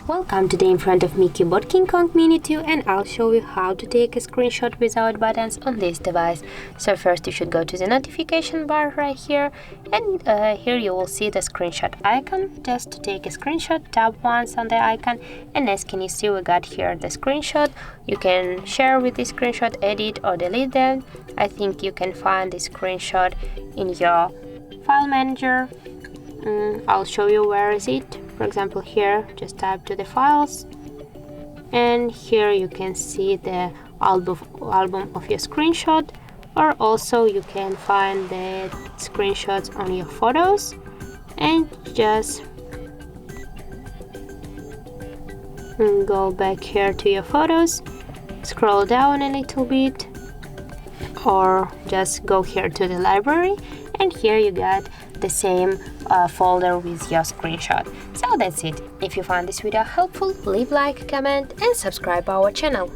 Welcome, today in front of me CUBOT King Kong Mini 2, and I'll show you how to take a screenshot without buttons on this device. So first you should go to the notification bar right here, and here you will see the screenshot icon. Just to take a screenshot, tap once on the icon, and as can you see, we got here the screenshot. You can share with this screenshot, edit or delete them. I think you can find this screenshot in your file manager. I'll show you where is it. For example, here just type to the files, and here you can see the album of your screenshot, or also you can find the screenshots on your photos, and just go back here to your photos, scroll down a little bit, or just go here to the library, and here you got the same folder with your screenshot. So that's it. If you found this video helpful, leave like, comment and subscribe our channel.